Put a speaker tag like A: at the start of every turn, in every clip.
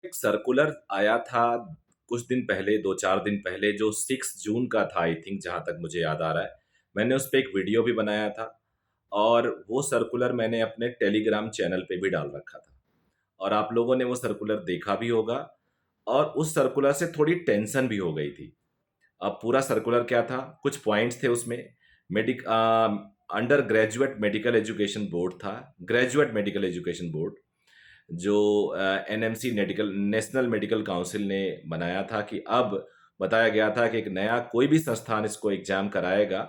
A: एक सर्कुलर आया था कुछ दिन पहले, 2-4 दिन पहले, जो 6 जून का था आई थिंक, जहाँ तक मुझे याद आ रहा है। मैंने उस पे एक वीडियो भी बनाया था और वो सर्कुलर मैंने अपने टेलीग्राम चैनल पे भी डाल रखा था और आप लोगों ने वो सर्कुलर देखा भी होगा और उस सर्कुलर से थोड़ी टेंशन भी हो गई थी। अब पूरा सर्कुलर क्या था, कुछ पॉइंट्स थे उसमें। Under graduate medical education board था, ग्रेजुएट मेडिकल एजुकेशन बोर्ड, जो NMC medical national medical council ने बनाया था कि अब बताया गया था कि एक नया कोई भी संस्थान इसको एग्जाम कराएगा,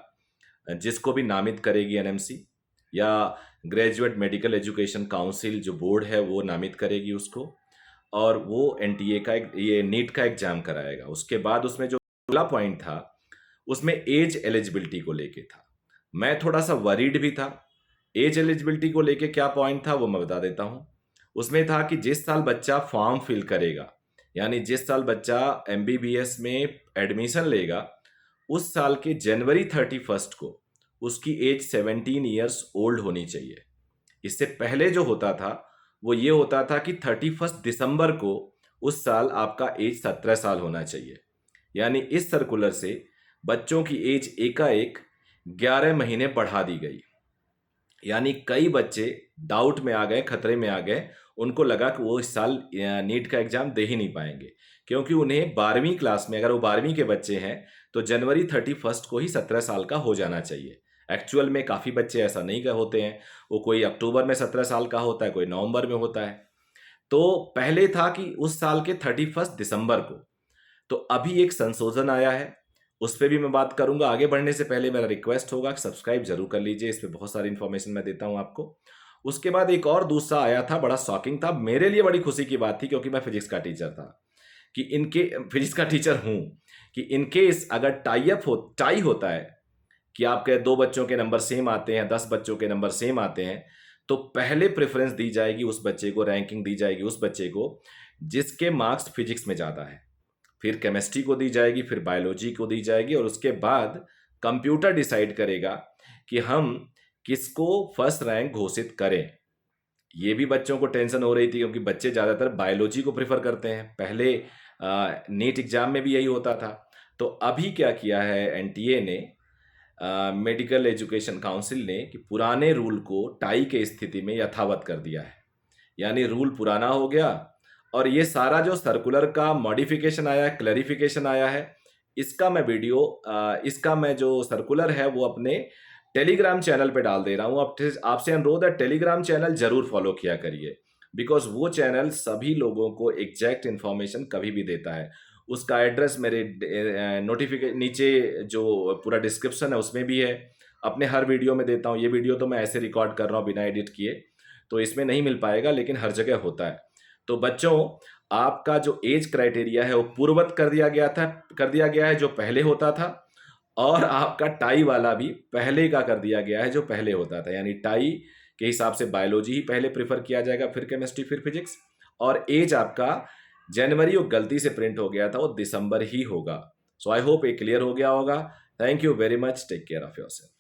A: जिसको भी नामित करेगी एनएमसी या ग्रेजुएट मेडिकल एजुकेशन काउंसिल जो बोर्ड है वो नामित करेगी उसको, और वो एनटीए का एक ये नीट का एग्जाम कराएगा। उसके बाद उसमें जो अगला पॉइंट था उसमें एज एलिजिबिलिटी को लेके था। मैं थोड़ा सा वरीड भी था। एज एलिजिबिलिटी को लेके क्या पॉइंट था वो मैं बता देता हूँ। उसमें था कि जिस साल बच्चा फॉर्म फिल करेगा, यानी जिस साल बच्चा एमबीबीएस में एडमिशन लेगा, उस साल के जनवरी 31 को उसकी एज 17 ईयर्स ओल्ड होनी चाहिए। इससे पहले जो होता था वो ये होता था कि 31 दिसंबर को उस साल आपका एज 17 साल होना चाहिए। यानी इस सर्कुलर से बच्चों की एज एकाएक 11 महीने बढ़ा दी गई। यानी कई बच्चे डाउट में आ गए, खतरे में आ गए। उनको लगा कि वो इस साल नीट का एग्जाम दे ही नहीं पाएंगे, क्योंकि उन्हें 12वीं क्लास में, अगर वो 12वीं के बच्चे हैं तो जनवरी 31 को ही 17 साल का हो जाना चाहिए। एक्चुअल में काफ़ी बच्चे ऐसा नहीं होते हैं। वो कोई अक्टूबर में 17 साल का होता है, कोई नवंबर में होता है। तो पहले था कि उस साल के 31 दिसंबर को। तो अभी एक संशोधन आया है, उस पे भी मैं बात करूंगा। आगे बढ़ने से पहले मेरा रिक्वेस्ट होगा कि सब्सक्राइब जरूर कर लीजिए, इस पे बहुत सारी इन्फॉर्मेशन मैं देता हूं आपको। उसके बाद एक और दूसरा आया था, बड़ा शॉकिंग था, मेरे लिए बड़ी खुशी की बात थी, क्योंकि मैं फिजिक्स का टीचर था, कि इनके फिजिक्स का टीचर हूं, कि इनकेस अगर टाई होता है, कि आपके दो बच्चों के नंबर सेम आते हैं, 10 बच्चों के नंबर सेम आते हैं, तो पहले प्रेफरेंस दी जाएगी उस बच्चे को, रैंकिंग दी जाएगी उस बच्चे को जिसके मार्क्स फिजिक्स में ज़्यादा है। फिर केमिस्ट्री को दी जाएगी, फिर बायोलॉजी को दी जाएगी, और उसके बाद कंप्यूटर डिसाइड करेगा कि हम किसको फर्स्ट रैंक घोषित करें। ये भी बच्चों को टेंशन हो रही थी, क्योंकि बच्चे ज़्यादातर बायोलॉजी को प्रेफर करते हैं। पहले नीट एग्जाम में भी यही होता था। तो अभी क्या किया है एनटीए ने, मेडिकल एजुकेशन काउंसिल ने, कि पुराने रूल को टाई के स्थिति में यथावत कर दिया है। यानी रूल पुराना हो गया, और ये सारा जो सर्कुलर का मॉडिफिकेशन आया है, क्लैरिफिकेशन आया है, इसका मैं वीडियो इसका मैं जो सर्कुलर है वो अपने टेलीग्राम चैनल पे डाल दे रहा हूँ। आपसे अनुरोध है, टेलीग्राम चैनल जरूर फॉलो किया करिए, बिकॉज वो चैनल सभी लोगों को एग्जैक्ट इन्फॉर्मेशन कभी भी देता है। उसका एड्रेस मेरे नोटिफिकेशन नीचे जो पूरा डिस्क्रिप्शन है उसमें भी है। अपने हर वीडियो में देता हूँ। ये वीडियो तो मैं ऐसे रिकॉर्ड कर रहा हूँ बिना एडिट किए, तो इसमें नहीं मिल पाएगा, लेकिन हर जगह होता है। तो बच्चों, आपका जो एज क्राइटेरिया है वो पूर्ववत कर दिया गया है जो पहले होता था, और आपका टाई वाला भी पहले का कर दिया गया है जो पहले होता था। यानी टाई के हिसाब से बायोलॉजी ही पहले प्रेफर किया जाएगा, फिर केमिस्ट्री, फिर फिजिक्स, और एज आपका जनवरी वो गलती से प्रिंट हो गया था, वो दिसंबर ही होगा। सो आई होप ये क्लियर हो गया होगा। Thank you very much, take care of yourself.